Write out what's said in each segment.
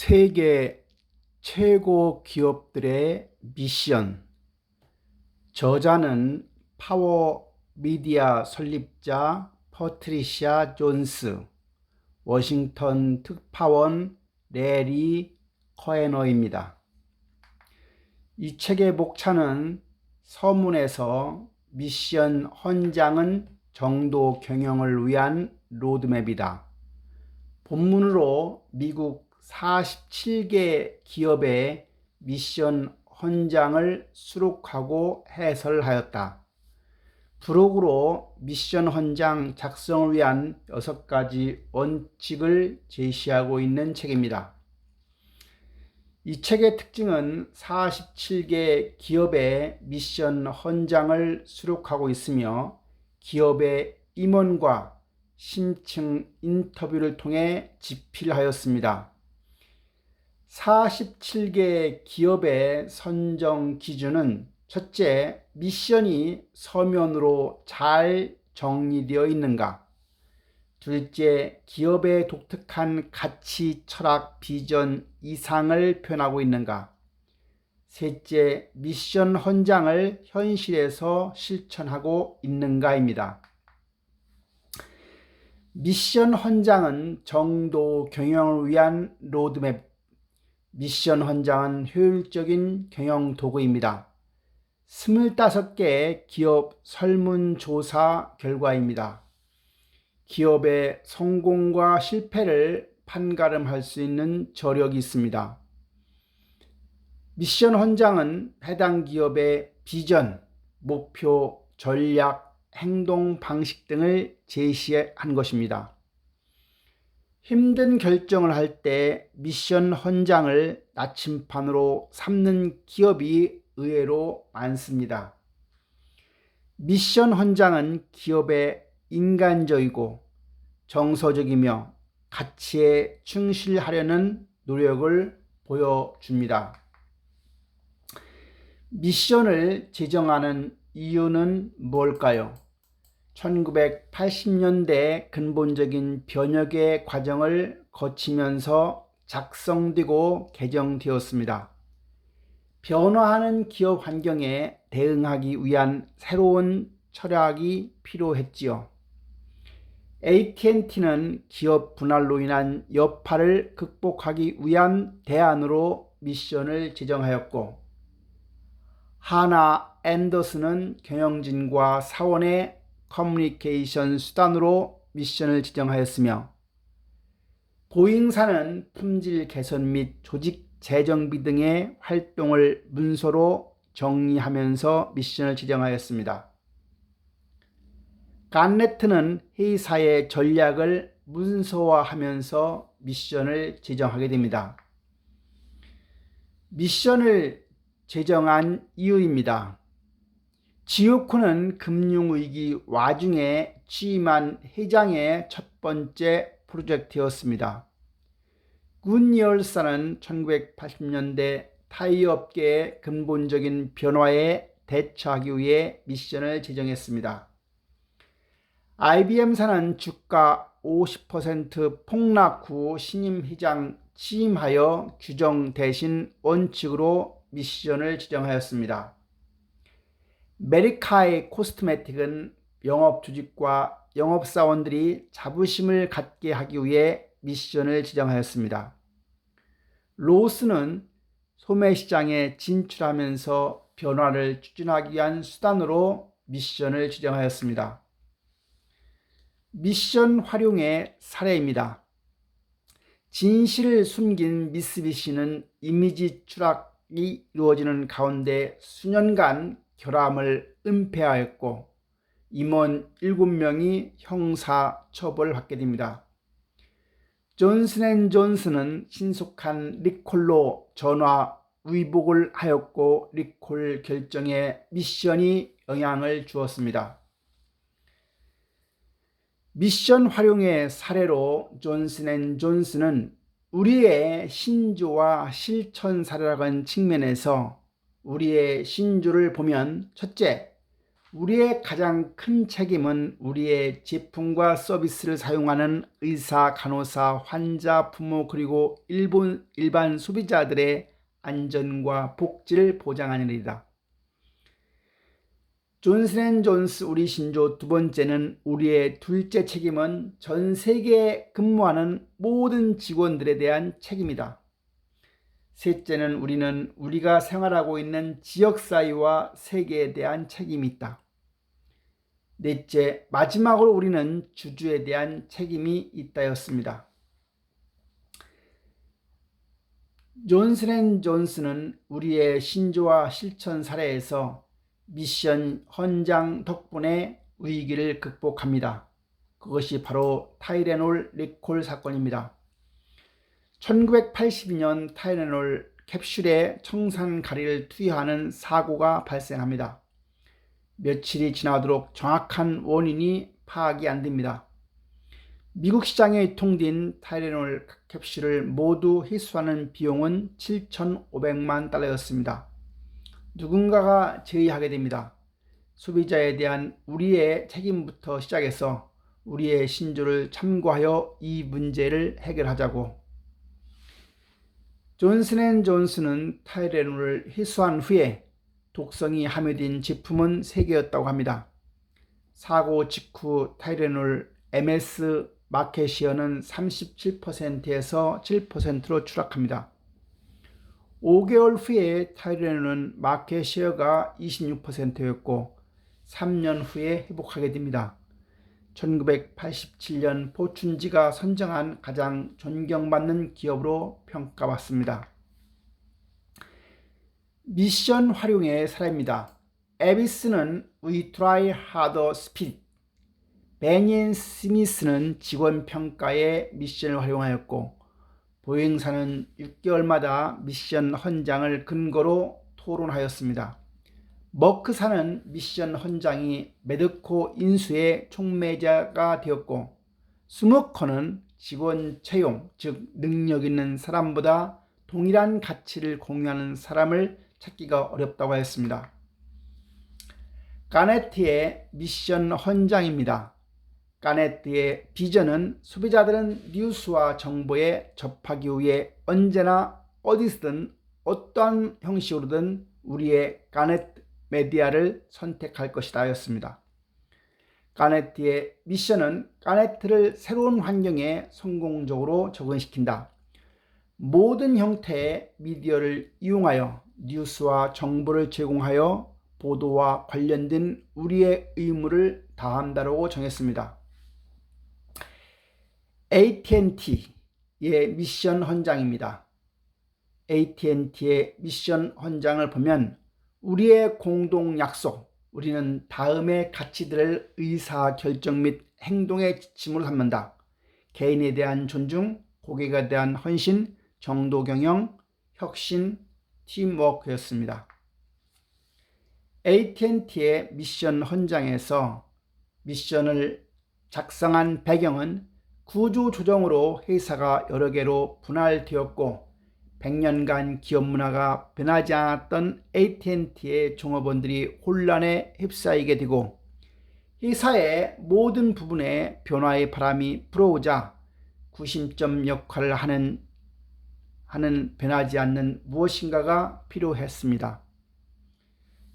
세계 최고 기업들의 미션. 저자는 파워 미디어 설립자 퍼트리시아 존스, 워싱턴 특파원 레리 커에너입니다. 이 책의 목차는 서문에서 미션 헌장은 정도 경영을 위한 로드맵이다. 본문으로 미국 47개 기업의 미션 헌장을 수록하고 해설하였다. 부록으로 미션 헌장 작성을 위한 6가지 원칙을 제시하고 있는 책입니다. 이 책의 특징은 47개 기업의 미션 헌장을 수록하고 있으며 기업의 임원과 심층 인터뷰를 통해 집필하였습니다. 47개 기업의 선정 기준은 첫째, 미션이 서면으로 잘 정리되어 있는가? 둘째, 기업의 독특한 가치, 철학, 비전, 이상을 표현하고 있는가? 셋째, 미션 헌장을 현실에서 실천하고 있는가입니다. 미션 헌장은 정도 경영을 위한 로드맵. 미션 헌장은 효율적인 경영 도구입니다. 25개의 기업 설문조사 결과입니다. 기업의 성공과 실패를 판가름할 수 있는 저력이 있습니다. 미션 헌장은 해당 기업의 비전, 목표, 전략, 행동 방식 등을 제시한 것입니다. 힘든 결정을 할 때 미션 헌장을 나침판으로 삼는 기업이 의외로 많습니다. 미션 헌장은 기업의 인간적이고 정서적이며 가치에 충실하려는 노력을 보여줍니다. 미션을 제정하는 이유는 뭘까요? 1980년대 근본적인 변혁의 과정을 거치면서 작성되고 개정되었습니다. 변화하는 기업 환경에 대응하기 위한 새로운 철학이 필요했지요. AT&T는 기업 분할로 인한 여파를 극복하기 위한 대안으로 미션을 제정하였고, 하나 앤더슨은 경영진과 사원의 커뮤니케이션 수단으로 미션을 지정하였으며, 보잉사는 품질 개선 및 조직 재정비 등의 활동을 문서로 정리하면서 미션을 지정하였습니다. 간네트는 회사의 전략을 문서화하면서 미션을 제정하게 됩니다. 미션을 제정한 이유입니다. 지오쿠는 금융위기 와중에 취임한 회장의 첫 번째 프로젝트였습니다. 굿이얼사는 1980년대 타이어 업계의 근본적인 변화에 대처하기 위해 미션을 제정했습니다. IBM사는 주가 50% 폭락 후 신임 회장 취임하여 규정 대신 원칙으로 미션을 지정하였습니다. 메리카이 코스메틱은 영업조직과 영업사원들이 자부심을 갖게 하기 위해 미션을 지정하였습니다. 로스는 소매시장에 진출하면서 변화를 추진하기 위한 수단으로 미션을 지정하였습니다. 미션 활용의 사례입니다. 진실을 숨긴 미쓰비시는 이미지 추락이 이루어지는 가운데 수년간 결함을 은폐하였고 임원 7명이 형사 처벌받게 됩니다. 존슨앤존슨은 신속한 리콜로 전화 위복을 하였고 리콜 결정에 미션이 영향을 주었습니다. 미션 활용의 사례로 존슨앤존슨은 우리의 신조와 실천 사례라는 측면에서 우리의 신조를 보면, 첫째, 우리의 가장 큰 책임은 우리의 제품과 서비스를 사용하는 의사, 간호사, 환자, 부모 그리고 일반 소비자들의 안전과 복지를 보장하는 일이다. 존슨앤존스 우리 신조 두 번째는 우리의 둘째 책임은 전 세계에 근무하는 모든 직원들에 대한 책임이다. 셋째는 우리가 생활하고 있는 지역사회와 세계에 대한 책임이 있다. 넷째, 마지막으로 우리는 주주에 대한 책임이 있다였습니다. 존슨앤존스는 우리의 신조와 실천 사례에서 미션 헌장 덕분에 위기를 극복합니다. 그것이 바로 타이레놀 리콜 사건입니다. 1982년 타이레놀 캡슐에 청산가리를 투여하는 사고가 발생합니다. 며칠이 지나도록 정확한 원인이 파악이 안 됩니다. 미국 시장에 유통된 타이레놀 캡슐을 모두 회수하는 비용은 7,500만 달러였습니다. 누군가가 제의하게 됩니다. 소비자에 대한 우리의 책임부터 시작해서 우리의 신조를 참고하여 이 문제를 해결하자고. 존슨앤존스는 타이레놀을 회수한 후에 독성이 함유된 제품은 3개였다고 합니다. 사고 직후 타이레놀 MS 마켓시어는 37%에서 7%로 추락합니다. 5개월 후에 타이레놀은 마켓시어가 26%였고 3년 후에 회복하게 됩니다. 1987년 포춘지가 선정한 가장 존경받는 기업으로 평가받습니다. 미션 활용의 사례입니다. 에비스는 We Try Harder Spirit, 베니앤 스미스는 직원 평가에 미션을 활용하였고 보행사는 6개월마다 미션 헌장을 근거로 토론하였습니다. 머크사는 미션 헌장이 메드코 인수의 촉매자가 되었고 스모커는 직원 채용, 즉 능력 있는 사람보다 동일한 가치를 공유하는 사람을 찾기가 어렵다고 하였습니다. 가네트의 미션 헌장입니다. 가네트의 비전은 소비자들은 뉴스와 정보에 접하기 위해 언제나 어디서든 어떠한 형식으로든 우리의 가네트 메디아를 선택할 것이다 였습니다. 가네트의 미션은 가네트를 새로운 환경에 성공적으로 적응시킨다. 모든 형태의 미디어를 이용하여 뉴스와 정보를 제공하여 보도와 관련된 우리의 의무를 다한다고 정했습니다. AT&T의 미션 헌장입니다. AT&T의 미션 헌장을 보면 우리의 공동 약속, 우리는 다음의 가치들을 의사결정 및 행동의 지침으로 삼는다. 개인에 대한 존중, 고객에 대한 헌신, 정도 경영, 혁신, 팀워크였습니다. AT&T의 미션 헌장에서 미션을 작성한 배경은 구조조정으로 회사가 여러 개로 분할되었고 100년간 기업 문화가 변하지 않았던 AT&T의 종업원들이 혼란에 휩싸이게 되고 회사의 모든 부분에 변화의 바람이 불어오자 구심점 역할을 하는 변하지 않는 무엇인가가 필요했습니다.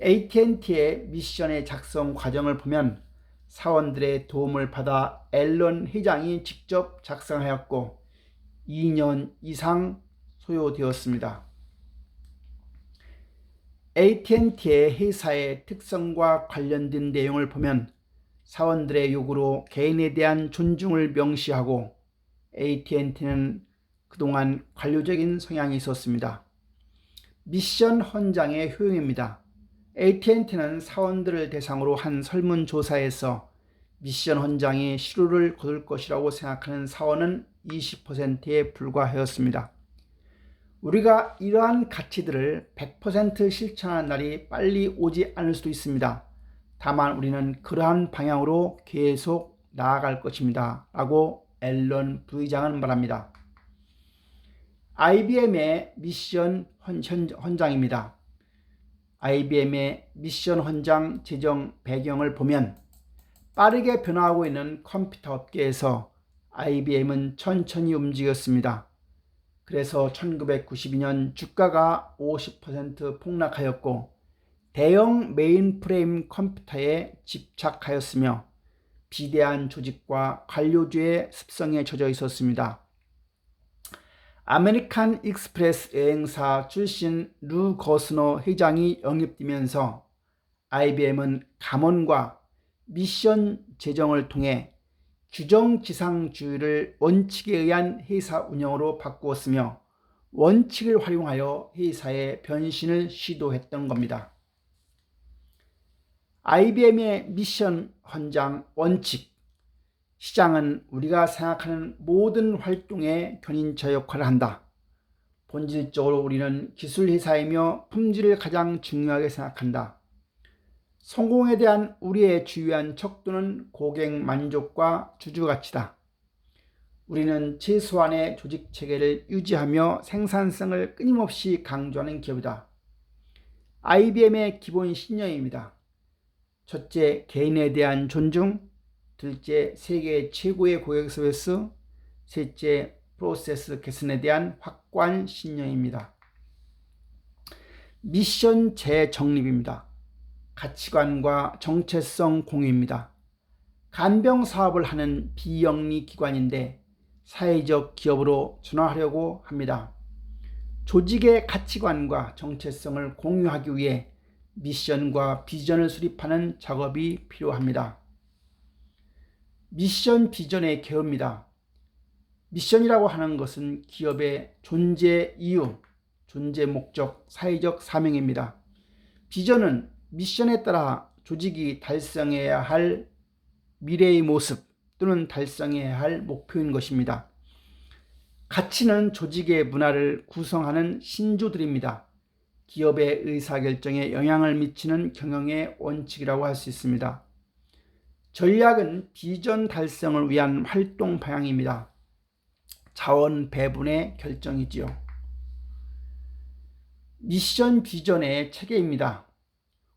AT&T의 미션의 작성 과정을 보면 사원들의 도움을 받아 앨런 회장이 직접 작성하였고 2년 이상 소요되었습니다. AT&T의 회사의 특성과 관련된 내용을 보면 사원들의 요구로 개인에 대한 존중을 명시하고 AT&T는 그동안 관료적인 성향이 있었습니다. 미션 헌장의 효용입니다. AT&T는 사원들을 대상으로 한 설문조사에서 미션 헌장이 실효를 거둘 것이라고 생각하는 사원은 20%에 불과하였습니다. 우리가 이러한 가치들을 100% 실천하는 날이 빨리 오지 않을 수도 있습니다. 다만 우리는 그러한 방향으로 계속 나아갈 것입니다. 라고 앨런 부의장은 말합니다. IBM의 미션 헌장입니다. IBM의 미션 헌장 제정 배경을 보면 빠르게 변화하고 있는 컴퓨터 업계에서 IBM은 천천히 움직였습니다. 그래서 1992년 주가가 50% 폭락하였고 대형 메인프레임 컴퓨터에 집착하였으며 비대한 조직과 관료주의 습성에 젖어 있었습니다. 아메리칸 익스프레스 여행사 출신 루 거스너 회장이 영입되면서 IBM은 감원과 미션 제정을 통해 규정지상주의를 원칙에 의한 회사 운영으로 바꾸었으며 원칙을 활용하여 회사의 변신을 시도했던 겁니다. IBM의 미션 헌장 원칙, 시장은 우리가 생각하는 모든 활동의 견인처 역할을 한다. 본질적으로 우리는 기술회사이며 품질을 가장 중요하게 생각한다. 성공에 대한 우리의 주요한 척도는 고객 만족과 주주가치다. 우리는 최소한의 조직체계를 유지하며 생산성을 끊임없이 강조하는 기업이다. IBM의 기본 신념입니다. 첫째, 개인에 대한 존중. 둘째, 세계 최고의 고객 서비스. 셋째, 프로세스 개선에 대한 확고한 신념입니다. 미션 재정립입니다. 가치관과 정체성 공유입니다. 간병 사업을 하는 비영리 기관인데 사회적 기업으로 전환하려고 합니다. 조직의 가치관과 정체성을 공유하기 위해 미션과 비전을 수립하는 작업이 필요합니다. 미션 비전의 개요입니다. 미션이라고 하는 것은 기업의 존재 이유, 존재 목적, 사회적 사명입니다. 비전은 미션에 따라 조직이 달성해야 할 미래의 모습 또는 달성해야 할 목표인 것입니다. 가치는 조직의 문화를 구성하는 신조들입니다. 기업의 의사결정에 영향을 미치는 경영의 원칙이라고 할 수 있습니다. 전략은 비전 달성을 위한 활동 방향입니다. 자원 배분의 결정이지요. 미션 비전의 체계입니다.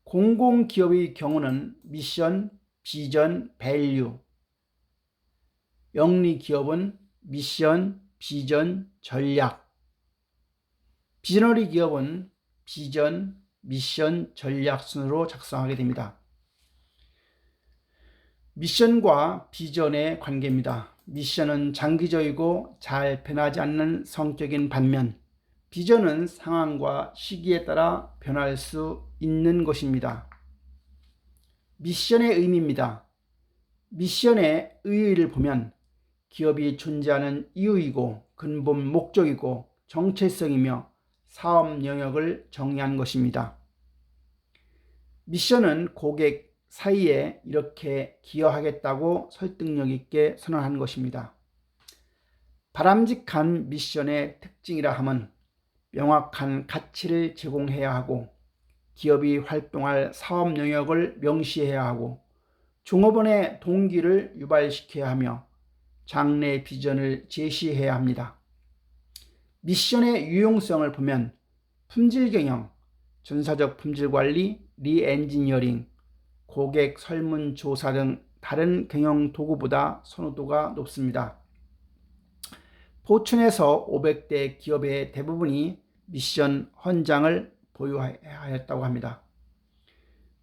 공공기업의 경우는 미션, 비전, 밸류. 영리기업은 미션, 비전, 전략. 비저너리 기업은 비전, 미션, 전략 순으로 작성하게 됩니다. 미션과 비전의 관계입니다. 미션은 장기적이고 잘 변하지 않는 성격인 반면 비전은 상황과 시기에 따라 변할 수 있는 것입니다. 미션의 의미입니다. 미션의 의의를 보면 기업이 존재하는 이유이고 근본 목적이고 정체성이며 사업 영역을 정의한 것입니다. 미션은 고객 사이에 이렇게 기여하겠다고 설득력 있게 선언한 것입니다. 바람직한 미션의 특징이라 함은 명확한 가치를 제공해야 하고 기업이 활동할 사업 영역을 명시해야 하고 종업원의 동기를 유발시켜야 하며 장래 비전을 제시해야 합니다. 미션의 유용성을 보면 품질 경영, 전사적 품질 관리, 리엔지니어링, 고객 설문조사 등 다른 경영 도구보다 선호도가 높습니다. 포춘에서 500대 기업의 대부분이 미션 헌장을 보유하였다고 합니다.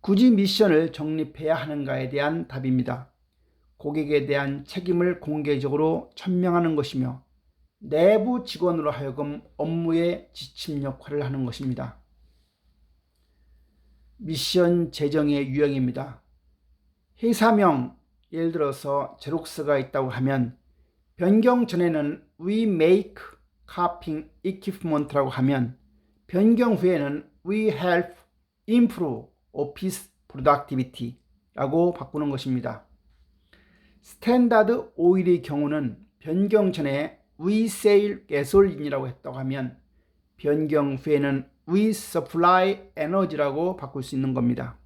굳이 미션을 정립해야 하는가에 대한 답입니다. 고객에 대한 책임을 공개적으로 천명하는 것이며 내부 직원으로 하여금 업무의 지침 역할을 하는 것입니다. 미션 제정의 유형입니다. 회사명, 예를 들어서 제록스가 있다고 하면 변경 전에는 We make copying equipment라고 하면 변경 후에는 We help improve office productivity 라고 바꾸는 것입니다. 스탠다드 오일의 경우는 변경 전에 We sell gasoline이라고 했다고 하면 변경 후에는 We supply energy라고 바꿀 수 있는 겁니다.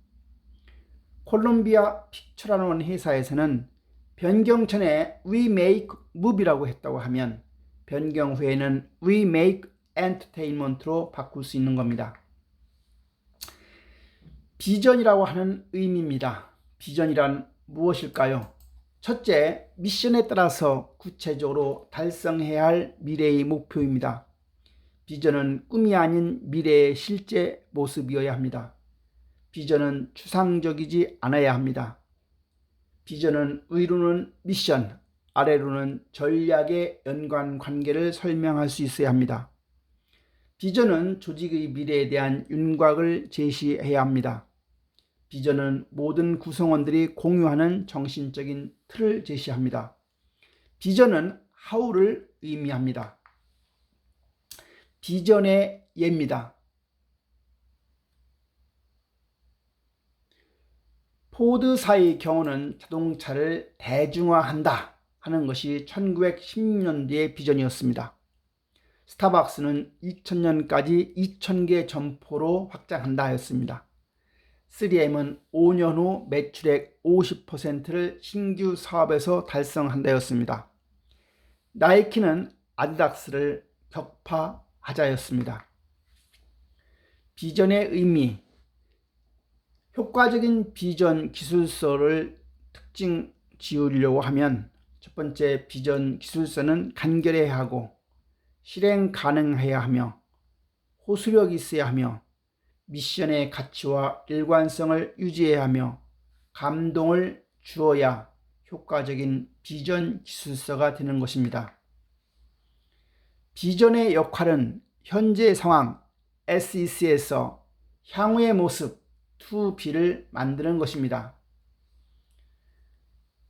콜롬비아 픽처라는 회사에서는 변경 전에 We make movie라고 했다고 하면 변경 후에는 We make entertainment로 바꿀 수 있는 겁니다. 비전이라고 하는 의미입니다. 비전이란 무엇일까요? 첫째, 미션에 따라서 구체적으로 달성해야 할 미래의 목표입니다. 비전은 꿈이 아닌 미래의 실제 모습이어야 합니다. 비전은 추상적이지 않아야 합니다. 비전은 위로는 미션, 아래로는 전략의 연관 관계를 설명할 수 있어야 합니다. 비전은 조직의 미래에 대한 윤곽을 제시해야 합니다. 비전은 모든 구성원들이 공유하는 정신적인 틀을 제시합니다. 비전은 how를 의미합니다. 비전의 예입니다. 포드사의 경우는 자동차를 대중화한다 하는 것이 1910년대의 비전이었습니다. 스타벅스는 2000년까지 2000개 점포로 확장한다 하였습니다. 3M은 5년 후 매출액 50%를 신규 사업에서 달성한다였습니다. 나이키는 아디다스를 격파하자였습니다. 비전의 의미, 효과적인 비전 기술서를 특징 지으려고 하면 첫 번째, 비전 기술서는 간결해야 하고 실행 가능해야 하며 호소력이 있어야 하며 미션의 가치와 일관성을 유지해야 하며 감동을 주어야 효과적인 비전 기술서가 되는 것입니다. 비전의 역할은 현재 상황 SEC에서 향후의 모습 2B를 만드는 것입니다.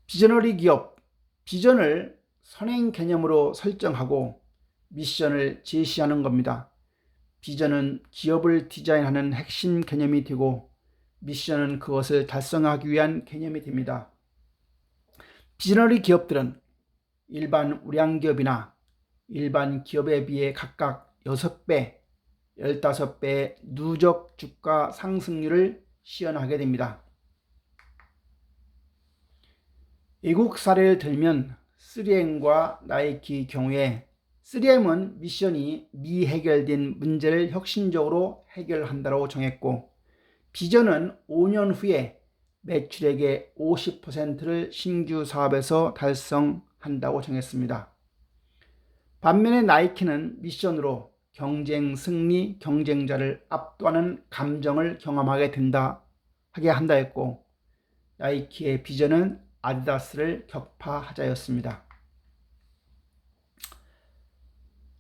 비저너리 기업, 비전을 선행 개념으로 설정하고 미션을 제시하는 겁니다. 비전은 기업을 디자인하는 핵심 개념이 되고 미션은 그것을 달성하기 위한 개념이 됩니다. 비저너리 기업들은 일반 우량기업이나 일반 기업에 비해 각각 6배, 15배의 누적 주가 상승률을 시현하게 됩니다. 외국 사례를 들면 3M과 나이키 경우에 3M은 미션이 미해결된 문제를 혁신적으로 해결한다고 정했고 비전은 5년 후에 매출액의 50%를 신규 사업에서 달성한다고 정했습니다. 반면에 나이키는 미션으로 경쟁 승리, 경쟁자를 압도하는 감정을 경험하게 하게 한다 했고 나이키의 비전은 아디다스를 격파하자였습니다.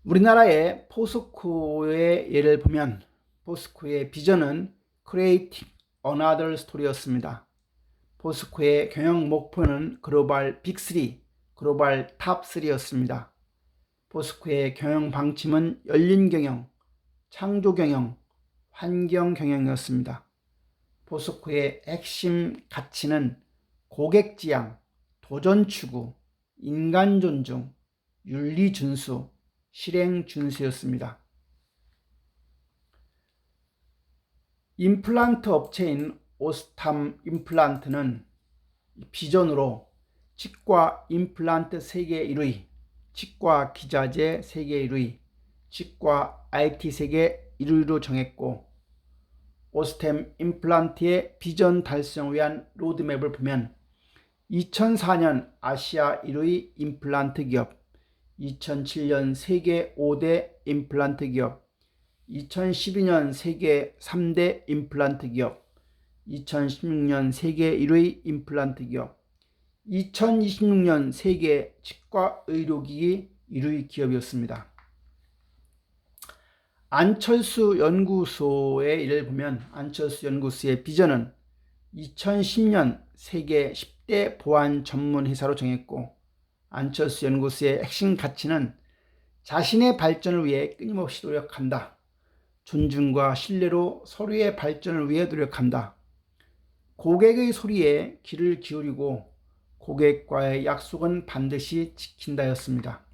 우리나라의 포스코의 예를 보면 포스코의 비전은 Creating Another Story였습니다. 포스코의 경영 목표는 글로벌 빅3, 글로벌 탑3였습니다. 포스코의 경영 방침은 열린 경영, 창조 경영, 환경 경영이었습니다. 포스코의 핵심 가치는 고객 지향, 도전 추구, 인간 존중, 윤리 준수, 실행 준수였습니다. 임플란트 업체인 오스탐 임플란트는 비전으로 치과 임플란트 세계 1위, 치과 기자재 세계 1위, 치과 IT 세계 1위로 정했고 오스템 임플란트의 비전 달성을 위한 로드맵을 보면 2004년 아시아 1위 임플란트 기업, 2007년 세계 5대 임플란트 기업, 2012년 세계 3대 임플란트 기업, 2016년 세계 1위 임플란트 기업, 2026년 세계 치과 의료기기 1위 기업이었습니다. 안철수 연구소의 일을 보면 안철수 연구소의 비전은 2010년 세계 10대 보안 전문 회사로 정했고 안철수 연구소의 핵심 가치는 자신의 발전을 위해 끊임없이 노력한다. 존중과 신뢰로 서로의 발전을 위해 노력한다. 고객의 소리에 귀를 기울이고 고객과의 약속은 반드시 지킨다였습니다.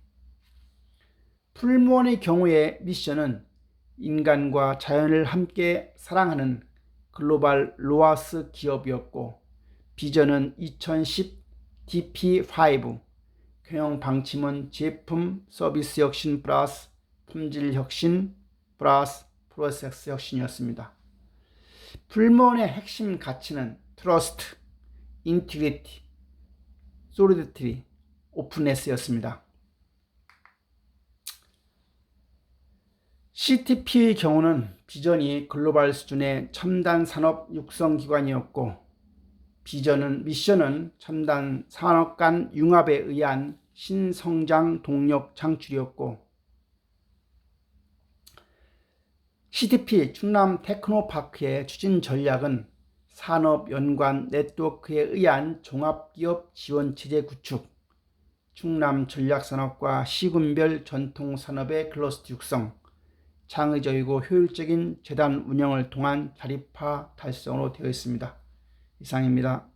풀무원의 경우의 미션은 인간과 자연을 함께 사랑하는 글로벌 로아스 기업이었고 비전은 2010 DP5, 경영 방침은 제품 서비스 혁신 플러스 품질 혁신 플러스 프로세스 혁신이었습니다. 불문의 핵심 가치는 트러스트, 인티그리티, 솔리디티, 오픈네스였습니다. CTP의 경우는 비전이 글로벌 수준의 첨단 산업 육성 기관이었고 미션은 첨단 산업 간 융합에 의한 신성장 동력 창출이었고 CTP 충남 테크노파크의 추진 전략은 산업 연관 네트워크에 의한 종합기업 지원체제 구축, 충남 전략산업과 시군별 전통산업의 클러스터 육성, 창의적이고 효율적인 재단 운영을 통한 자립화 달성으로 되어 있습니다. 이상입니다.